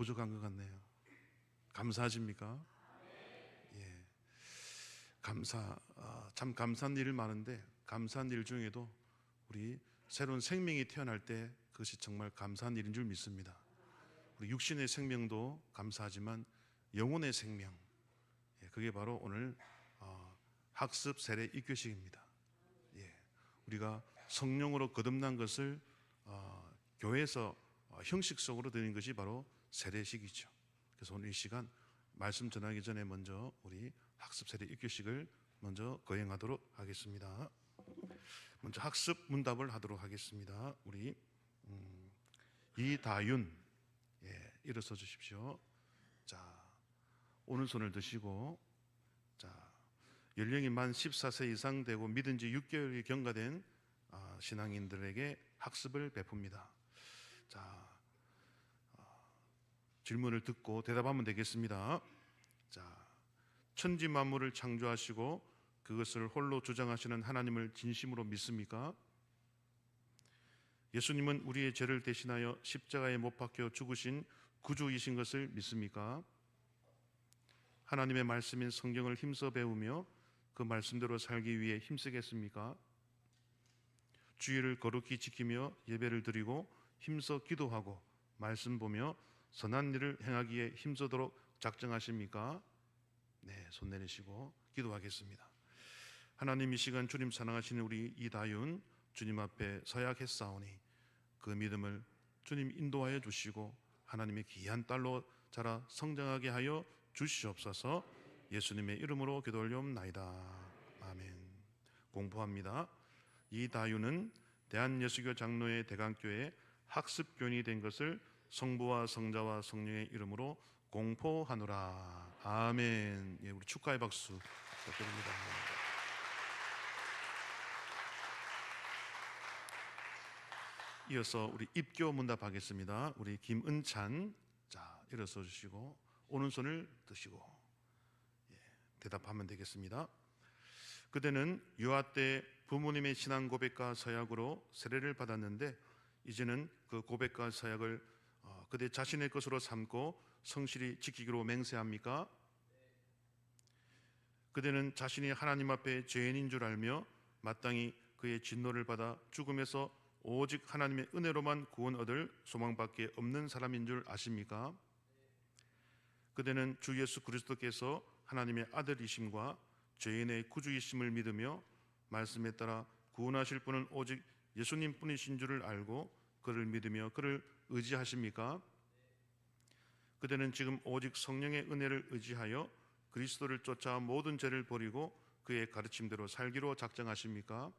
부족한 것 같네요. 감사하십니까? 예, 참 감사한 일이 많은데 감사한 일 중에도 우리 새로운 생명이 태어날 때 그것이 정말 감사한 일인 줄 믿습니다. 우리 육신의 생명도 감사하지만 영혼의 생명, 그게 바로 오늘 학습 세례 입교식입니다. 우리가 성령으로 거듭난 것을 교회에서 형식적으로 드리는 것이 바로 세례식이죠. 그래서 오늘 이 시간 말씀 전하기 전에 먼저 우리 학습 세례 입교식을 먼저 거행하도록 하겠습니다. 먼저 학습 문답을 하도록 하겠습니다. 우리 이다윤, 일어서 주십시오. 자, 오른손을 드시고, 자, 연령이 만 14세 이상 되고 믿은 지 6개월이 경과된 신앙인들에게 학습을 베풉니다. 자, 질문을 듣고 대답하면 되겠습니다. 자, 천지 만물을 창조하시고 그것을 홀로 주장하시는 하나님을 진심으로 믿습니까? 예수님은 우리의 죄를 대신하여 십자가에 못 박혀 죽으신 구주이신 것을 믿습니까? 하나님의 말씀인 성경을 힘써 배우며 그 말씀대로 살기 위해 힘쓰겠습니까? 주의를 거룩히 지키며 예배를 드리고 힘써 기도하고 말씀 보며 선한 일을 행하기에 힘쓰도록 작정하십니까? 네, 손 내리시고 기도하겠습니다. 하나님, 이 시간 주님 사랑하시는 우리 이다윤 주님 앞에 서약했사오니 그 믿음을 주님 인도하여 주시고 하나님의 귀한 딸로 자라 성장하게 하여 주시옵소서. 예수님의 이름으로 기도 올려옵나이다. 아멘. 공포합니다. 이다윤은 대한예수교 장로회 대강교회 학습교인이 된 것을 성부와 성자와 성령의 이름으로 공포하노라. 아멘. 예, 우리 축하의 박수 부탁드립니다. 이어서 우리 입교 문답하겠습니다. 우리 김은찬, 자, 일어서 주시고 오른손을 드시고 대답하면 되겠습니다. 그대는 유아 때 부모님의 신앙 고백과 서약으로 세례를 받았는데 이제는 그 고백과 서약을 그대 자신의 것으로 삼고 성실히 지키기로 맹세합니까? 그대는 자신이 하나님 앞에 죄인인 줄 알며 마땅히 그의 진노를 받아 죽음에서 오직 하나님의 은혜로만 구원 얻을 소망밖에 없는 사람인 줄 아십니까? 그대는 주 예수 그리스도께서 하나님의 아들이심과 죄인의 구주이심을 믿으며 말씀에 따라 구원하실 분은 오직 예수님 뿐이신 줄을 알고 그를 믿으며 그를 의지하십니까? 그대는 지금 오직 성령의 은혜를 의지하여 그리스도를 쫓아 모든 죄를 버리고 그의 가르침대로 살기로 작정하십니까?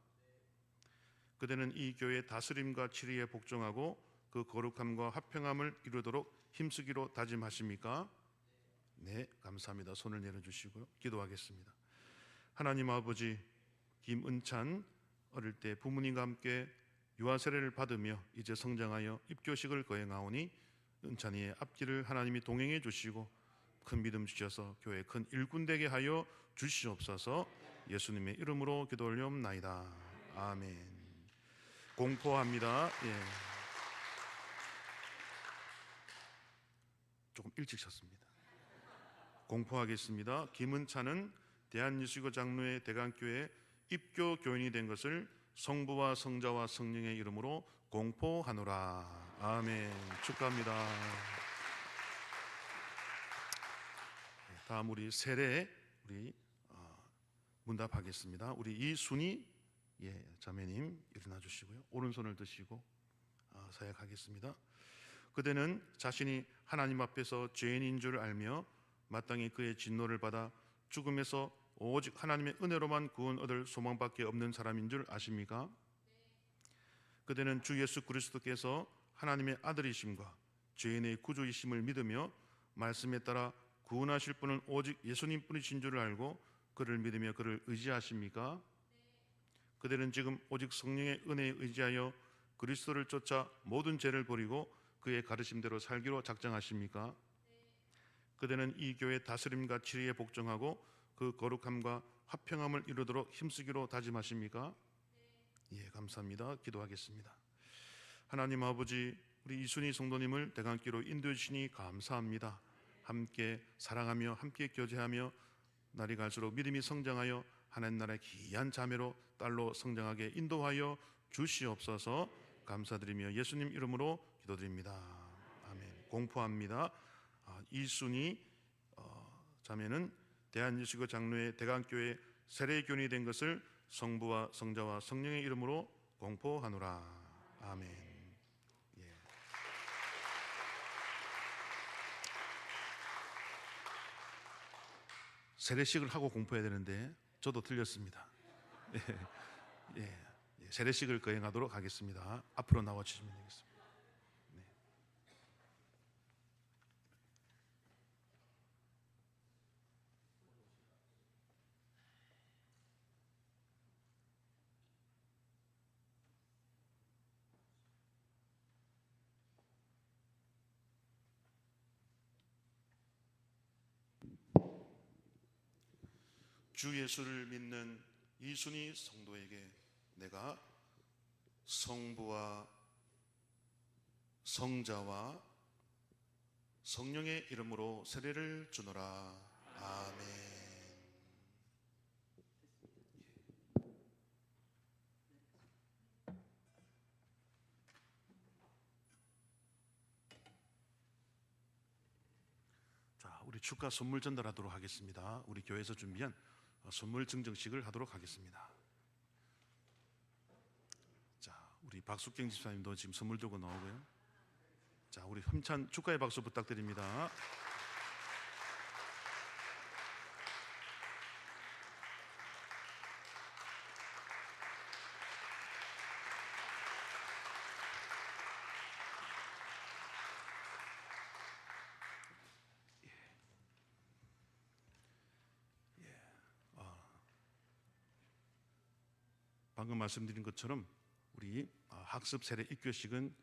그대는 이 교회의 다스림과 치리에 복종하고 그 거룩함과 화평함을 이루도록 힘쓰기로 다짐하십니까? 네, 감사합니다. 손을 내려주시고요. 기도하겠습니다. 하나님 아버지, 김은찬 어릴 때 부모님과 함께 유아 세례를 받으며 이제 성장하여 입교식을 거행하오니 은찬이의 앞길을 하나님이 동행해 주시고 큰 믿음 주셔서 교회 큰 일꾼 되게 하여 주시옵소서. 예수님의 이름으로 기도 올려옵나이다. 아멘. 공포합니다. 조금 일찍 셨습니다. 공포하겠습니다. 김은찬은 대한예수교 장로회 대강교회 입교 교인이 된 것을 성부와 성자와 성령의 이름으로 공포하노라. 아멘. 축하합니다. 다음 우리 세례 문답하겠습니다. 우리 이순희 자매님 일어나 주시고요. 오른손을 드시고 서약하겠습니다. 그대는 자신이 하나님 앞에서 죄인인 줄 알며 마땅히 그의 진노를 받아 죽음에서 오직 하나님의 은혜로만 구원 얻을 소망밖에 없는 사람인 줄 아십니까? 그대는 주 예수 그리스도께서 하나님의 아들이심과 죄인의 구주이심을 믿으며 말씀에 따라 구원하실 분은 오직 예수님 뿐이신 줄 알고 그를 믿으며 그를 의지하십니까? 그대는 지금 오직 성령의 은혜에 의지하여 그리스도를 쫓아 모든 죄를 버리고 그의 가르침대로 살기로 작정하십니까? 그대는 이 교회 다스림과 치리에 복종하고 그 거룩함과 화평함을 이루도록 힘쓰기로 다짐하십니까? 예, 감사합니다. 기도하겠습니다. 하나님 아버지, 우리 이순희 성도님을 대강교로 인도해 주시니 감사합니다. 함께 사랑하며 함께 교제하며 날이 갈수록 믿음이 성장하여 하나님 나라의 귀한 자매로 딸로 성장하게 인도하여 주시옵소서. 감사드리며 예수님 이름으로 기도드립니다. 아멘. 공포합니다. 이순희 자매는 대한예수교 장로회 대강교회 세례교인이 된 것을 성부와 성자와 성령의 이름으로 공포하노라. 아멘. 예. 세례식을 하고 공포해야 되는데 저도 틀렸습니다. 예. 예. 세례식을 거행하도록 하겠습니다. 앞으로 나와 주시면 되겠습니다. 네. 주 예수를 믿는 이순희 성도에게 내가 성부와 성자와 성령의 이름으로 세례를 주노라. 아멘. 자, 우리 축가 선물 전달하도록 하겠습니다. 우리 교회에서 준비한 선물 증정식을 하도록 하겠습니다. 우리 박숙경 집사님도 지금 선물 들고 나오고요. 자, 우리 힘찬 축하의 박수 부탁드립니다. 방금 말씀드린 것처럼 우리 학습 세례 입교식은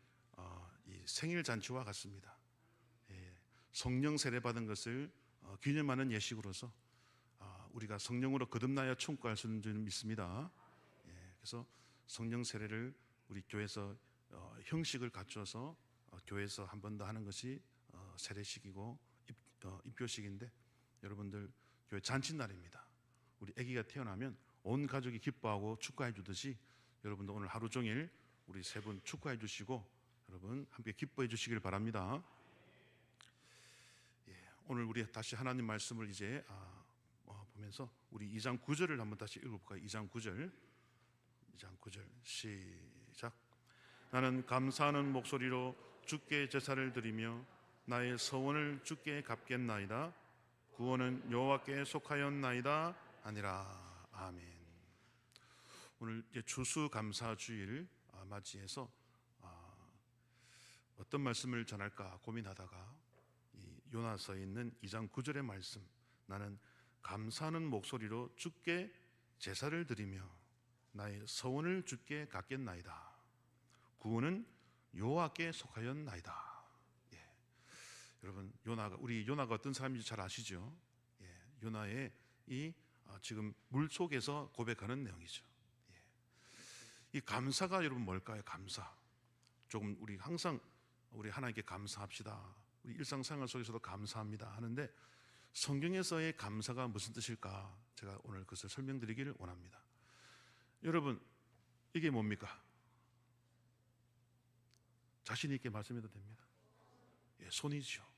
이 생일 잔치와 같습니다. 성령 세례 받은 것을 기념하는 예식으로서 우리가 성령으로 거듭나야 천국갈 수 있는 줄 믿습니다. 그래서 성령 세례를 우리 교회에서 형식을 갖춰서 교회에서 한 번 더 하는 것이 세례식이고 입교식인데, 여러분들 교회 잔칫날입니다. 우리 아기가 태어나면 온 가족이 기뻐하고 축하해 주듯이 여러분도 오늘 하루 종일 우리 세 분 축하해 주시고 여러분 함께 기뻐해 주시길 바랍니다. 오늘 우리 다시 하나님 말씀을 이제 보면서 우리 2장 9절을 한번 다시 읽어볼까요? 2장 9절 시작. 나는 감사하는 목소리로 주께 제사를 드리며 나의 서원을 주께 갚겠나이다. 구원은 여호와께 속하였나이다 아니라. 아멘. 오늘 이제 추수감사주일 맞이해서 어떤 말씀을 전할까 고민하다가 이 요나서에 있는 2장 9절의 말씀, 나는 감사하는 목소리로 주께 제사를 드리며 나의 서원을 주께 갚겠나이다. 구원은 여호와께 속하였나이다. 여러분, 우리 요나가 어떤 사람인지 잘 아시죠? 요나의 이 지금 물 속에서 고백하는 내용이죠. 이 감사가 여러분 뭘까요? 감사. 조금 우리 항상 우리 하나님께 감사합시다. 우리 일상생활 속에서도 감사합니다 하는데, 성경에서의 감사가 무슨 뜻일까? 제가 오늘 그것을 설명드리기를 원합니다. 여러분, 이게 뭡니까? 자신 있게 말씀해도 됩니다. 손이죠.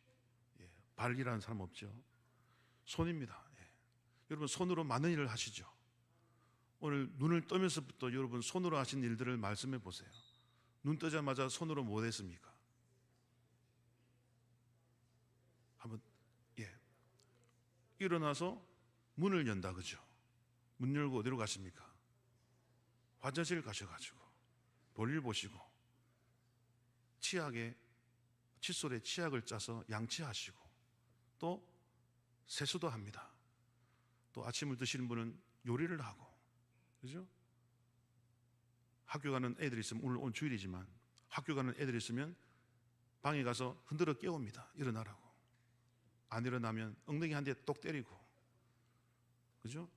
발이라는 사람 없죠. 손입니다. 여러분, 손으로 많은 일을 하시죠. 오늘 눈을 뜨면서부터 여러분 손으로 하신 일들을 말씀해 보세요. 눈 뜨자마자 손으로 뭐 했습니까? 한번 일어나서 문을 연다, 그죠? 문 열고 어디로 가십니까? 화장실 가셔가지고 볼일 보시고 칫솔에 치약을 짜서 양치하시고 또 세수도 합니다. 또 아침을 드시는 분은 요리를 하고, 그죠? 학교 가는 애들이 있으면 오늘 주일이지만 학교 가는 애들이 있으면 방에 가서 흔들어 깨웁니다. 일어나라고. 안 일어나면 엉덩이 한 대 똑 때리고, 그죠?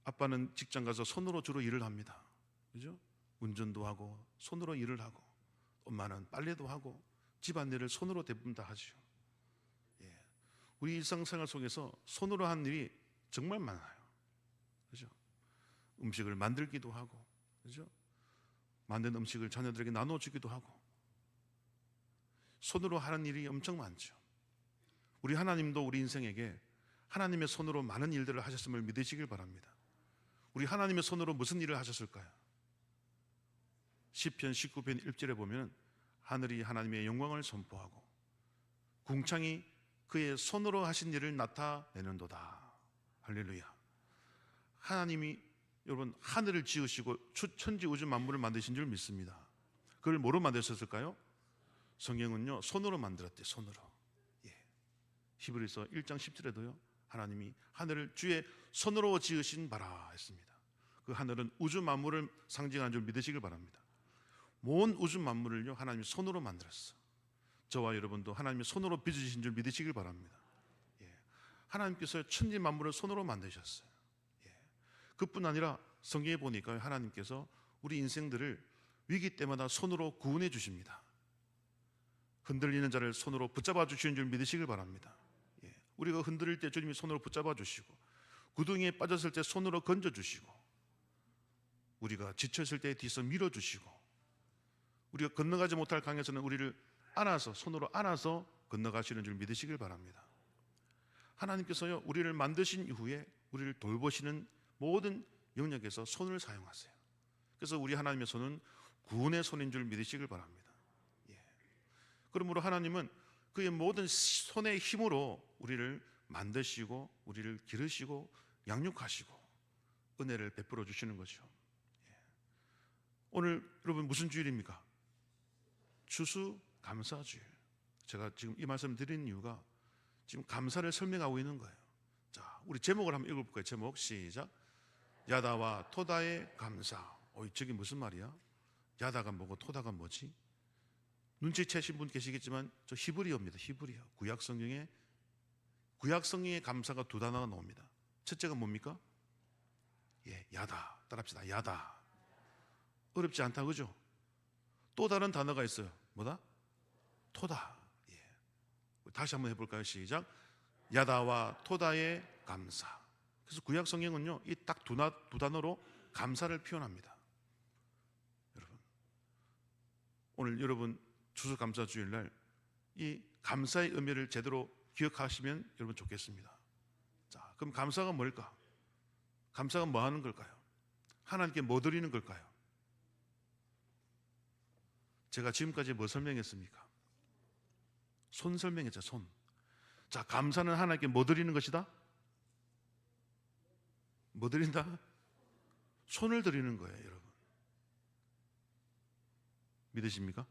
아빠는 직장 가서 손으로 주로 일을 합니다. 그죠? 운전도 하고 손으로 일을 하고, 엄마는 빨래도 하고 집안일을 손으로 대부분 다 하죠. 예. 우리 일상생활 속에서 손으로 한 일이 정말 많아요. 그죠? 음식을 만들기도 하고, 그죠? 만든 음식을 자녀들에게 나눠주기도 하고, 손으로 하는 일이 엄청 많죠. 우리 하나님도 우리 인생에게 하나님의 손으로 많은 일들을 하셨음을 믿으시길 바랍니다. 우리 하나님의 손으로 무슨 일을 하셨을까요? 시편 19편 1절에 보면 하늘이 하나님의 영광을 선포하고 궁창이 그의 손으로 하신 일을 나타내는도다. 할렐루야. 하나님이 여러분 하늘을 지으시고 천지 우주 만물을 만드신 줄 믿습니다. 그걸 뭐로 만드셨을까요? 성경은요 손으로 만들었대. 손으로. 예. 히브리서 1장 10절에도요 하나님이 하늘을 주의 손으로 지으신 바라 했습니다. 그 하늘은 우주 만물을 상징하는 줄 믿으시길 바랍니다. 모든 우주 만물을요 하나님이 손으로 만들었어. 저와 여러분도 하나님이 손으로 빚으신 줄 믿으시길 바랍니다. 예. 하나님께서 천지 만물을 손으로 만드셨어요. 예. 그뿐 아니라 성경에 보니까 하나님께서 우리 인생들을 위기 때마다 손으로 구원해 주십니다. 흔들리는 자를 손으로 붙잡아 주시는 줄 믿으시길 바랍니다. 예. 우리가 흔들릴 때 주님이 손으로 붙잡아 주시고 구덩이에 빠졌을 때 손으로 건져 주시고 우리가 지쳤을 때 뒤에서 밀어 주시고 우리가 건너가지 못할 강에서는 우리를 안아서 손으로 안아서 건너가시는 줄 믿으시길 바랍니다. 하나님께서요 우리를 만드신 이후에 우리를 돌보시는 모든 영역에서 손을 사용하세요. 그래서 우리 하나님의 손은 구원의 손인 줄 믿으시길 바랍니다. 예. 그러므로 하나님은 그의 모든 손의 힘으로 우리를 만드시고 우리를 기르시고 양육하시고 은혜를 베풀어 주시는 거죠. 예. 오늘 여러분 무슨 주일입니까? 추수감사주일. 제가 지금 이 말씀 드리는 이유가 지금 감사를 설명하고 있는 거예요. 자, 우리 제목을 한번 읽어볼까요? 제목 시작. 야다와 토다의 감사. 저게 무슨 말이야? 야다가 뭐고 토다가 뭐지? 눈치채신 분 계시겠지만 저 히브리어입니다. 히브리어. 구약 성경에 감사가 두 단어가 나옵니다. 첫째가 뭡니까? 예, 야다. 따라합시다. 야다. 어렵지 않다, 그죠? 또 다른 단어가 있어요. 뭐다? 토다. 예. 다시 한번 해볼까요? 시작. 야다와 토다의 감사. 그래서 구약 성경은요, 이 딱 두 단어로 감사를 표현합니다. 여러분, 오늘 여러분 추수감사 주일날 이 감사의 의미를 제대로 기억하시면 여러분 좋겠습니다. 자, 그럼 감사가 뭘까? 감사가 뭐 하는 걸까요? 하나님께 뭐 드리는 걸까요? 제가 지금까지 뭐 설명했습니까? 손 설명했죠. 손. 자, 감사는 하나님께 뭐 드리는 것이다? 뭐 드린다? 손을 드리는 거예요, 여러분. 믿으십니까?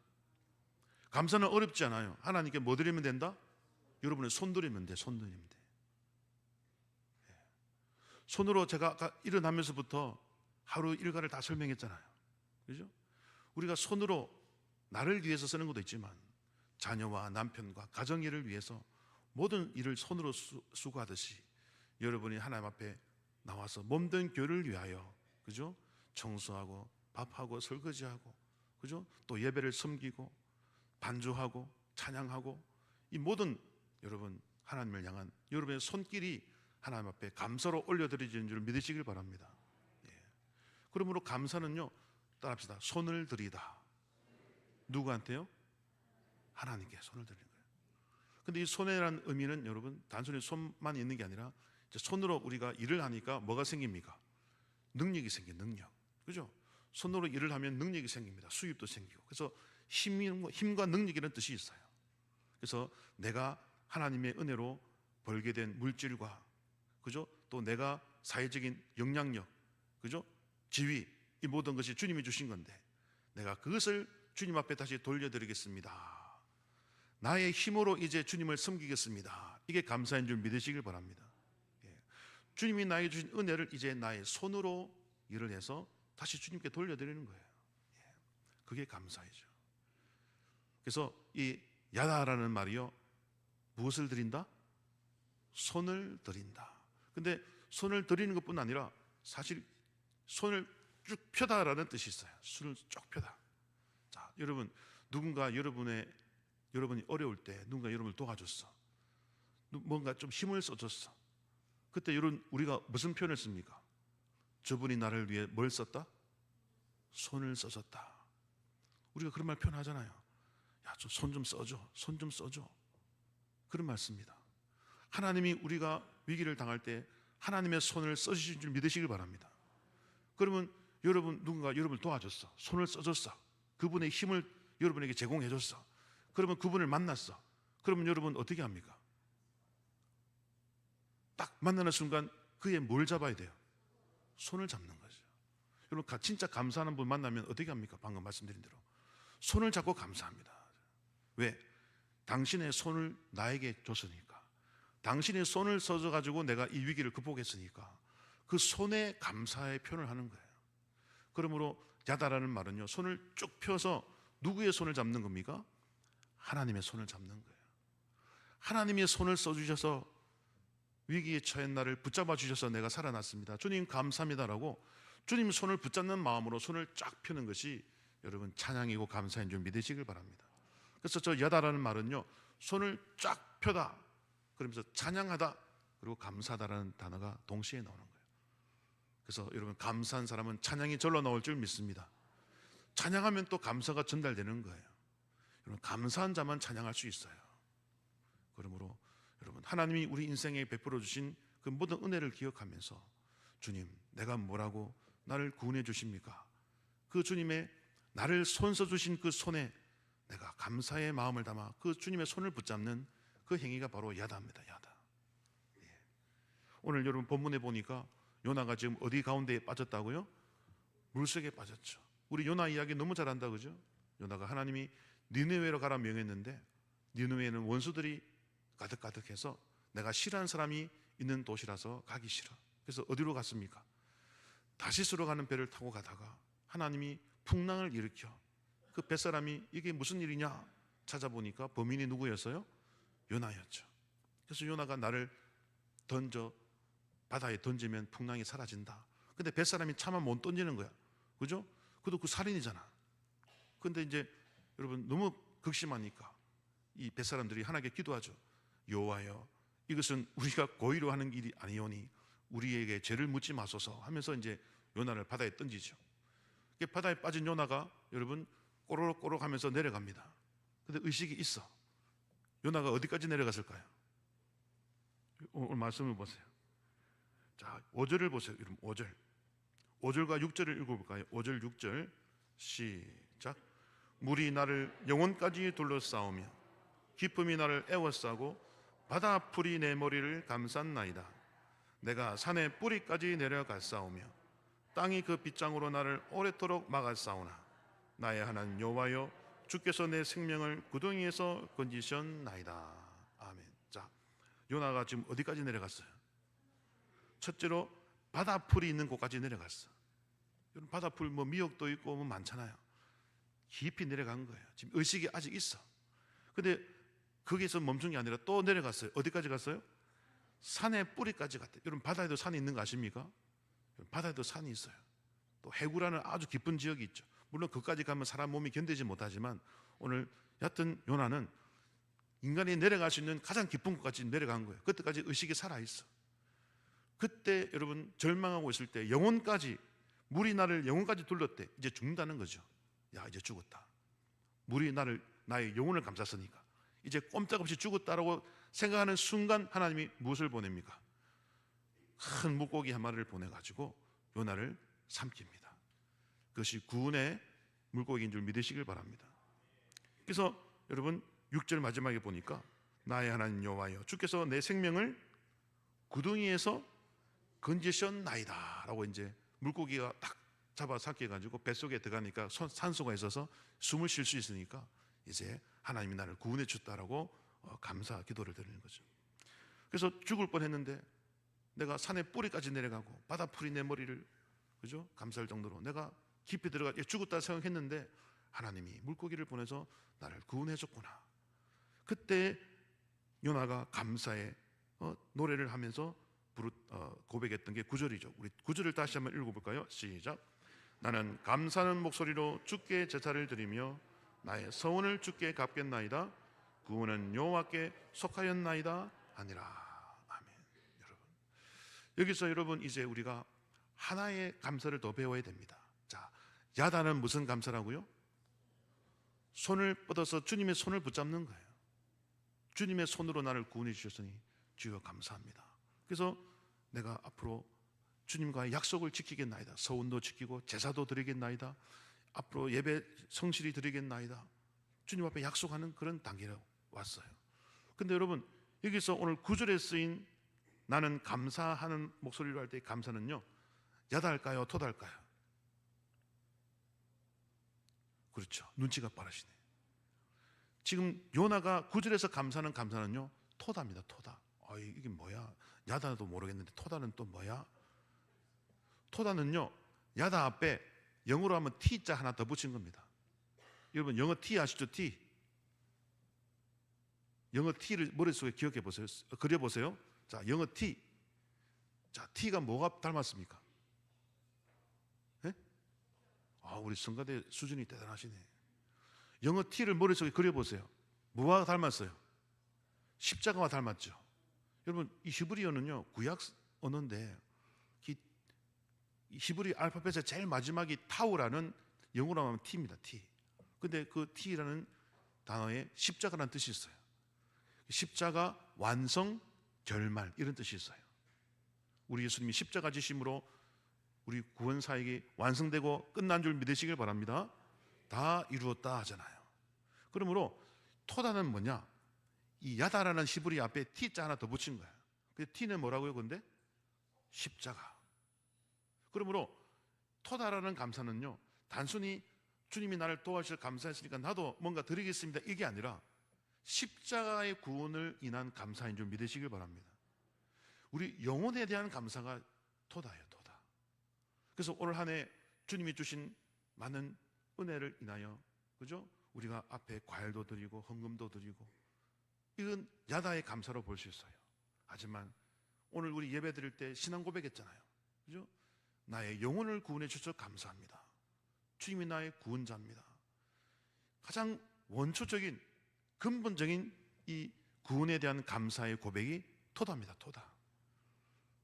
감사는 어렵지 않아요. 하나님께 뭐 드리면 된다? 여러분의 손 드리면 돼. 손 드리면 돼. 손으로 제가 아까 일어나면서부터 하루 일과를 다 설명했잖아요. 그죠? 우리가 손으로 나를 위해서 쓰는 것도 있지만 자녀와 남편과 가정일을 위해서 모든 일을 손으로 수고하듯이 여러분이 하나님 앞에 나와서 몸된 교회를 위하여, 그죠? 청소하고 밥하고 설거지하고, 그죠? 또 예배를 섬기고 반주하고 찬양하고 이 모든 여러분 하나님을 향한 여러분의 손길이 하나님 앞에 감사로 올려드리는 줄 믿으시길 바랍니다. 예. 그러므로 감사는요, 따라합시다. 손을 드리다. 누구한테요? 하나님께 손을 드리는 거예요. 근데 이 손이라는 의미는 여러분 단순히 손만 있는 게 아니라 손으로 우리가 일을 하니까 뭐가 생깁니까? 능력이 생겨. 능력. 그죠? 손으로 일을 하면 능력이 생깁니다. 수입도 생기고. 그래서 힘과 능력이라는 뜻이 있어요. 그래서 내가 하나님의 은혜로 벌게 된 물질과, 그죠? 또 내가 사회적인 영향력, 그죠? 지위, 이 모든 것이 주님이 주신 건데 내가 그것을 주님 앞에 다시 돌려드리겠습니다. 나의 힘으로 이제 주님을 섬기겠습니다. 이게 감사인 줄 믿으시길 바랍니다. 예. 주님이 나에게 주신 은혜를 이제 나의 손으로 일을 해서 다시 주님께 돌려드리는 거예요. 예. 그게 감사이죠. 그래서 이 야다라는 말이요, 무엇을 드린다? 손을 드린다. 근데 손을 드리는 것뿐 아니라 사실 손을 쭉 펴다라는 뜻이 있어요. 손을 쭉 펴다. 자, 여러분 누군가 여러분이 어려울 때 누군가 여러분을 도와줬어. 뭔가 좀 힘을 써줬어. 그때 우리가 무슨 표현을 씁니까? 저분이 나를 위해 뭘 썼다? 손을 써줬다. 우리가 그런 말 표현하잖아요. 야, 손 좀 써줘. 손 좀 써줘. 그런 말 씁니다. 하나님이 우리가 위기를 당할 때 하나님의 손을 써주실 줄 믿으시길 바랍니다. 그러면 누군가 여러분을 도와줬어. 손을 써줬어. 그분의 힘을 여러분에게 제공해줬어. 그러면 그분을 만났어. 그러면 여러분 어떻게 합니까? 딱 만나는 순간 그의 뭘 잡아야 돼요? 손을 잡는 거죠. 여러분 진짜 감사하는 분 만나면 어떻게 합니까? 방금 말씀드린 대로 손을 잡고 감사합니다. 왜? 당신의 손을 나에게 줬으니까. 당신의 손을 써줘가지고 내가 이 위기를 극복했으니까 그 손에 감사의 표현을 하는 거예요. 그러므로 야다라는 말은요, 손을 쭉 펴서 누구의 손을 잡는 겁니까? 하나님의 손을 잡는 거예요. 하나님의 손을 써주셔서 위기에 처한 나를 붙잡아 주셔서 내가 살아났습니다. 주님 감사합니다라고 주님 손을 붙잡는 마음으로 손을 쫙 펴는 것이 여러분 찬양이고 감사인 줄 믿으시길 바랍니다. 그래서 저 야다라는 말은요, 손을 쫙 펴다 그러면서 찬양하다 그리고 감사하다라는 단어가 동시에 나오는 거예요. 그래서 여러분 감사한 사람은 찬양이 절로 나올 줄 믿습니다. 찬양하면 또 감사가 전달되는 거예요. 여러분 감사한 자만 찬양할 수 있어요. 그러므로 여러분 하나님이 우리 인생에 베풀어 주신 그 모든 은혜를 기억하면서 주님 내가 뭐라고 나를 구원해 주십니까? 그 주님의 나를 손써 주신 그 손에 내가 감사의 마음을 담아 그 주님의 손을 붙잡는 그 행위가 바로 야다입니다. 야다. 예. 오늘 여러분 본문에 보니까 요나가 지금 어디 가운데에 빠졌다고요? 물속에 빠졌죠. 우리 요나 이야기 너무 잘한다 그죠? 요나가 하나님이 니느웨로 가라 명했는데 니느웨는 원수들이 가득가득해서 내가 싫어하는 사람이 있는 도시라서 가기 싫어. 그래서 어디로 갔습니까? 다시스로 가는 배를 타고 가다가 하나님이 풍랑을 일으켜 그 뱃사람이 이게 무슨 일이냐 찾아보니까 범인이 누구였어요? 요나였죠. 그래서 요나가 나를 바다에 던지면 풍랑이 사라진다. 근데 뱃사람이 차마 못 던지는 거야. 그죠? 그도 그 살인이잖아. 근데 이제 여러분 너무 극심하니까 이 뱃사람들이 하나님께 기도하죠. 여호와여 이것은 우리가 고의로 하는 일이 아니오니 우리에게 죄를 묻지 마소서 하면서 이제 요나를 바다에 던지죠. 바다에 빠진 요나가 여러분 꼬르륵 하면서 내려갑니다. 근데 의식이 있어. 요나가 어디까지 내려갔을까요? 오늘 말씀을 보세요. 자, 5절을 보세요. 여러분 5절. 5절과 6절을 읽어볼까요? 5절 6절 시작. 물이 나를 영혼까지 둘러싸우며 기쁨이 나를 애워싸고 바다 풀이 내 머리를 감쌌나이다. 내가 산의 뿌리까지 내려갔사오며 땅이 그 빗장으로 나를 오래도록 막았사오나 나의 하나님 여호와여 주께서 내 생명을 구덩이에서 건지셨나이다. 아멘. 자, 요나가 지금 어디까지 내려갔어요? 첫째로 바다풀이 있는 곳까지 내려갔어. 여러분 바다풀 미역도 있고 많잖아요. 깊이 내려간 거예요. 지금 의식이 아직 있어. 근데 거기서 멈춘 게 아니라 또 내려갔어요. 어디까지 갔어요? 산의 뿌리까지 갔대요. 여러분 바다에도 산이 있는 거 아십니까? 바다에도 산이 있어요. 또 해구라는 아주 깊은 지역이 있죠. 물론 그까지 가면 사람 몸이 견디지 못하지만 오늘 여하튼 요나는 인간이 내려갈 수 있는 가장 깊은 곳까지 내려간 거예요. 그때까지 의식이 살아있어. 그때 여러분 절망하고 있을 때 물이 나를 영혼까지 둘렀대. 이제 죽는다는 거죠. 야 이제 죽었다. 물이 나의 영혼을 감쌌으니까 이제 꼼짝없이 죽었다라고 생각하는 순간 하나님이 무엇을 보냅니까? 큰 물고기 한 마리를 보내가지고 요나를 삼킵니다. 그것이 구원의 물고기인 줄 믿으시길 바랍니다. 그래서 여러분 6절 마지막에 보니까 나의 하나님 여호와여 주께서 내 생명을 구덩이에서 건지셨나이다 라고 이제 물고기가 딱 잡아 삼켜가지고 뱃속에 들어가니까 산소가 있어서 숨을 쉴 수 있으니까 이제 하나님이 나를 구원해 줬다라고 감사 기도를 드리는 거죠. 그래서 죽을 뻔했는데 내가 산의 뿌리까지 내려가고 바다 풀이 내 머리를 그죠? 감사할 정도로 내가 깊이 들어가 죽었다 생각했는데 하나님이 물고기를 보내서 나를 구원해 줬구나. 그때 요나가 감사의 노래를 하면서 고백했던 게 9절이죠. 우리 9절을 다시 한번 읽어볼까요? 시작. 나는 감사하는 목소리로 주께 제사를 드리며 나의 서원을 주께 갚겠나이다. 구원은 여호와께 속하였나이다 하니라. 아멘. 여러분, 여기서 여러분 이제 우리가 하나의 감사를 더 배워야 됩니다. 자, 야단은 무슨 감사라고요? 손을 뻗어서 주님의 손을 붙잡는 거예요. 주님의 손으로 나를 구원해 주셨으니 주여 감사합니다. 그래서 내가 앞으로 주님과의 약속을 지키겠나이다. 서원도 지키고 제사도 드리겠나이다. 앞으로 예배 성실히 드리겠나이다. 주님 앞에 약속하는 그런 단계로 왔어요. 근데 여러분, 여기서 오늘 9절에 쓰인 나는 감사하는 목소리로 할 때 감사는요, 야다할까요? 토다할까요? 그렇죠. 눈치가 빠르시네. 지금 요나가 9절에서 감사하는 감사는요, 토다입니다. 토다. 이게 뭐야? 야다도 모르겠는데 토다는 또 뭐야? 토다는요, 야다 앞에 영어로 하면 T자 하나 더 붙인 겁니다. 여러분 영어 T 아시죠? T. 영어 T를 머릿속에 기억해 보세요. 그려 보세요. 자, 영어 T. 자, T가 뭐가 닮았습니까? 네? 우리 성가대 수준이 대단하시네. 영어 T를 머릿속에 그려 보세요. 뭐와 닮았어요? 십자가와 닮았죠. 여러분, 이 히브리어는요, 구약 언어인데 이 히브리 알파벳의 제일 마지막이 타우라는 영어로 하면 T입니다. T. 근데 그 T라는 단어에 십자가라는 뜻이 있어요. 십자가, 완성, 결말 이런 뜻이 있어요. 우리 예수님이 십자가 지심으로 우리 구원사역이 완성되고 끝난 줄 믿으시길 바랍니다. 다 이루었다 하잖아요. 그러므로 토다는 뭐냐? 이 야다라는 히브리 앞에 T자 하나 더 붙인 거예요. 그 T는 뭐라고요? 근데 십자가. 그러므로 토다라는 감사는요, 단순히 주님이 나를 도와주셔서 감사했으니까 나도 뭔가 드리겠습니다 이게 아니라 십자가의 구원을 인한 감사인 줄 믿으시길 바랍니다. 우리 영혼에 대한 감사가 토다예요. 토다. 그래서 오늘 한 해 주님이 주신 많은 은혜를 인하여, 그죠? 우리가 앞에 과일도 드리고 헌금도 드리고, 이건 야다의 감사로 볼 수 있어요. 하지만 오늘 우리 예배 드릴 때 신앙 고백했잖아요. 그죠? 나의 영혼을 구원해 주셔서 감사합니다. 주님이 나의 구원자입니다. 가장 원초적인 근본적인 이 구원에 대한 감사의 고백이 토다입니다. 토다.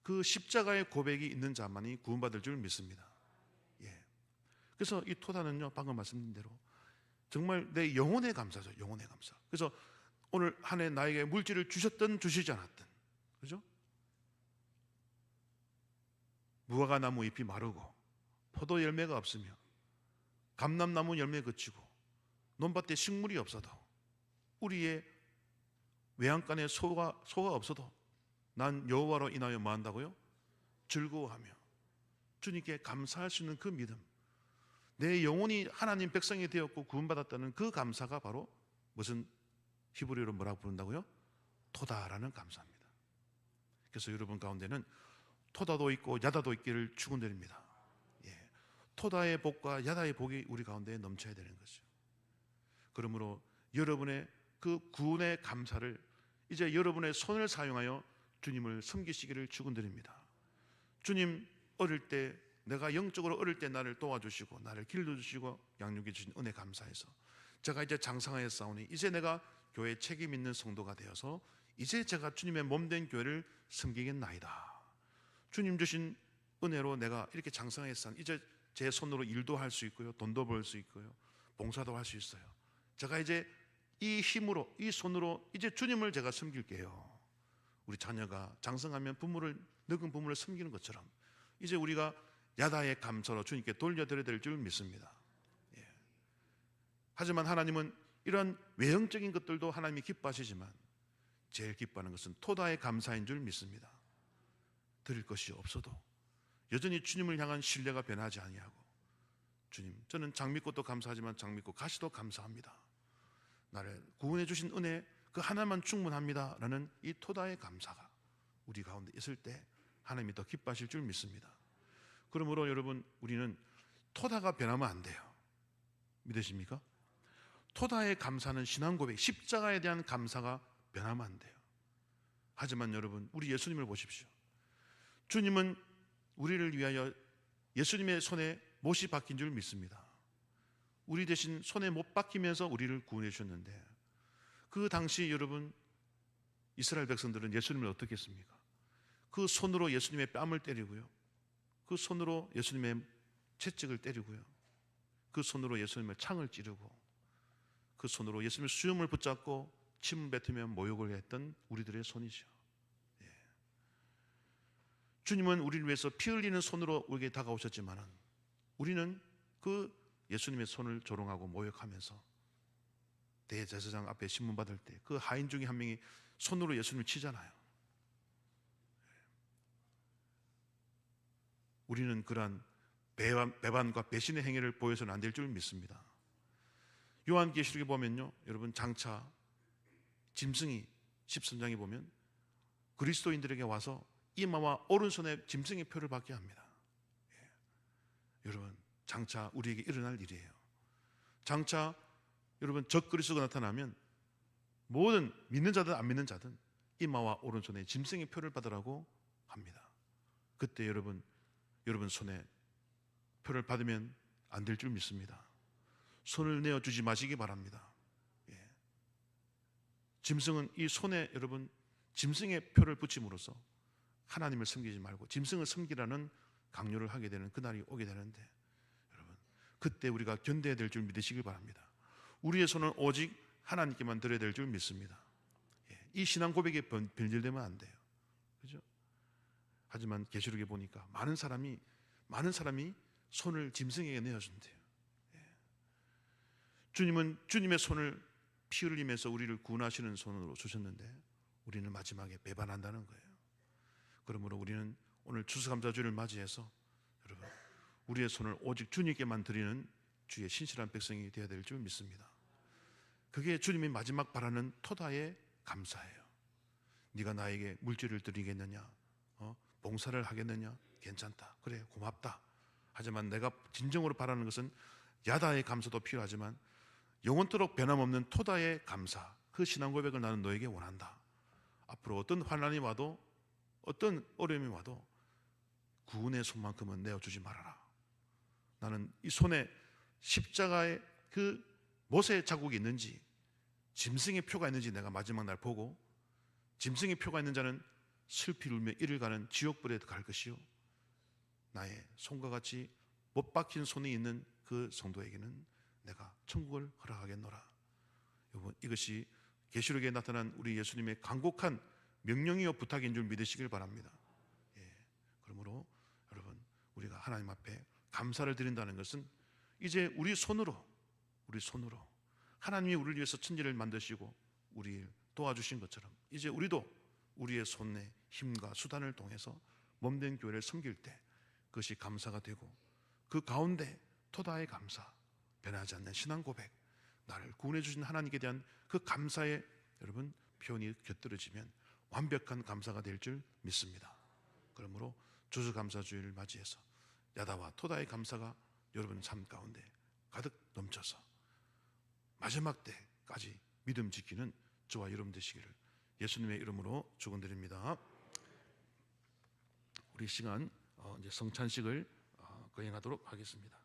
그 십자가의 고백이 있는 자만이 구원받을 줄 믿습니다. 예. 그래서 이 토다는요, 방금 말씀드린 대로 정말 내 영혼의 감사죠. 영혼의 감사. 그래서 오늘 한 해 나에게 물질을 주셨든 주시지 않았든, 그죠? 무화과나무 잎이 마르고 포도 열매가 없으며 감람나무 열매 그치고 논밭에 식물이 없어도 우리의 외양간에 소가 없어도 난 여호와로 인하여 뭐 한다고요? 즐거워하며 주님께 감사할 수 있는 그 믿음, 내 영혼이 하나님 백성이 되었고 구원받았다는 그 감사가 바로 무슨 히브리어로 뭐라고 부른다고요? 토다라는 감사입니다. 그래서 여러분 가운데는 토다도 있고 야다도 있기를 축원드립니다. 예. 토다의 복과 야다의 복이 우리 가운데 넘쳐야 되는 거죠. 그러므로 여러분의 그 구원의 감사를 이제 여러분의 손을 사용하여 주님을 섬기시기를 축원드립니다. 주님, 어릴 때 내가 영적으로 어릴 때 나를 도와주시고 나를 길러주시고 양육해 주신 은혜 감사해서 제가 이제 장성하여 싸우니 이제 내가 교회 책임 있는 성도가 되어서 이제 제가 주님의 몸된 교회를 섬기겠나이다. 주님 주신 은혜로 내가 이렇게 장성하여 싸우니 이제 제 손으로 일도 할 수 있고요, 돈도 벌 수 있고요, 봉사도 할 수 있어요. 제가 이제 이 힘으로, 이 손으로 이제 주님을 제가 섬길게요. 우리 자녀가 장성하면 늙은 부모를 섬기는 것처럼 이제 우리가 야다의 감사로 주님께 돌려드려야 될 줄 믿습니다. 예. 하지만 하나님은 이런 외형적인 것들도 하나님이 기뻐하시지만 제일 기뻐하는 것은 토다의 감사인 줄 믿습니다. 드릴 것이 없어도 여전히 주님을 향한 신뢰가 변하지 아니하고, 주님, 저는 장미꽃도 감사하지만 장미꽃 가시도 감사합니다. 나를 구원해 주신 은혜 그 하나만 충분합니다 라는 이 토다의 감사가 우리 가운데 있을 때 하나님이 더 기뻐하실 줄 믿습니다. 그러므로 여러분, 우리는 토다가 변하면 안 돼요. 믿으십니까? 토다의 감사는 신앙 고백, 십자가에 대한 감사가 변하면 안 돼요. 하지만 여러분, 우리 예수님을 보십시오. 주님은 우리를 위하여 예수님의 손에 못이 박힌 줄 믿습니다. 우리 대신 손에 못 박히면서 우리를 구원해 주셨는데, 그 당시 여러분 이스라엘 백성들은 예수님을 어떻게 했습니까? 그 손으로 예수님의 뺨을 때리고요, 그 손으로 예수님의 채찍을 때리고요, 그 손으로 예수님의 창을 찌르고, 그 손으로 예수님의 수염을 붙잡고 침을 뱉으며 모욕을 했던 우리들의 손이죠. 주님은 우리를 위해서 피 흘리는 손으로 우리에게 다가오셨지만, 우리는 그 예수님의 손을 조롱하고 모욕하면서 대제사장 앞에 신문받을 때 그 하인 중에 한 명이 손으로 예수님을 치잖아요. 우리는 그러한 배반과 배신의 행위를 보여서는 안 될 줄 믿습니다. 요한계시록에 보면요, 여러분 장차 짐승이 13장에 보면 그리스도인들에게 와서 이마와 오른손에 짐승의 표를 받게 합니다. 여러분 장차 우리에게 일어날 일이에요. 장차 여러분 적그리스도가 나타나면 모든 믿는 자든 안 믿는 자든 이마와 오른손에 짐승의 표를 받으라고 합니다. 그때 여러분 손에 표를 받으면 안 될 줄 믿습니다. 손을 내어주지 마시기 바랍니다. 짐승은 이 손에 여러분 짐승의 표를 붙임으로써 하나님을 섬기지 말고 짐승을 섬기라는 강요를 하게 되는 그날이 오게 되는데, 여러분 그때 우리가 견뎌야 될 줄 믿으시길 바랍니다. 우리의 손은 오직 하나님께만 드려야 될 줄 믿습니다. 이 신앙 고백에 변질되면 안 돼요. 그죠? 하지만 계시록에 보니까 많은 사람이 손을 짐승에게 내어준대요. 주님은 주님의 손을 피 흘리면서 우리를 구원하시는 손으로 주셨는데, 우리는 마지막에 배반한다는 거예요. 그러므로 우리는 오늘 추수감사주를 맞이해서 여러분 우리의 손을 오직 주님께만 드리는 주의 신실한 백성이 되어야 될 줄 믿습니다. 그게 주님이 마지막 바라는 토다의 감사예요. 네가 나에게 물질을 드리겠느냐, 봉사를 하겠느냐, 괜찮다, 그래 고맙다. 하지만 내가 진정으로 바라는 것은 야다의 감사도 필요하지만 영원토록 변함없는 토다의 감사, 그 신앙 고백을 나는 너에게 원한다. 앞으로 어떤 환난이 와도 어떤 어려움이 와도 구원의 손만큼은 내어주지 말아라. 나는 이 손에 십자가의 그 못의 자국이 있는지 짐승의 표가 있는지 내가 마지막 날 보고, 짐승의 표가 있는 자는 슬피 울며 이를 가는 지옥불에 갈 것이요, 나의 손과 같이 못 박힌 손이 있는 그 성도에게는 내가 천국을 허락하겠노라. 여러분 이것이 계시록에 나타난 우리 예수님의 간곡한 명령이요 부탁인 줄 믿으시길 바랍니다. 그러므로 여러분 우리가 하나님 앞에 감사를 드린다는 것은 이제 우리 손으로 하나님이 우리를 위해서 천지를 만드시고 우리를 도와주신 것처럼 이제 우리도 우리의 손의 힘과 수단을 통해서 몸된 교회를 섬길 때 그것이 감사가 되고, 그 가운데 토다의 감사, 변하지 않는 신앙 고백, 나를 구원해 주신 하나님께 대한 그 감사의 여러분 표현이 곁들여지면 완벽한 감사가 될 줄 믿습니다. 그러므로 추수감사주의를 맞이해서 야다와 토다의 감사가 여러분 삶 가운데 가득 넘쳐서 마지막 때까지 믿음 지키는 저와 여러분 되시기를 예수님의 이름으로 축원드립니다. 우리 시간 이제 성찬식을 거행하도록 하겠습니다.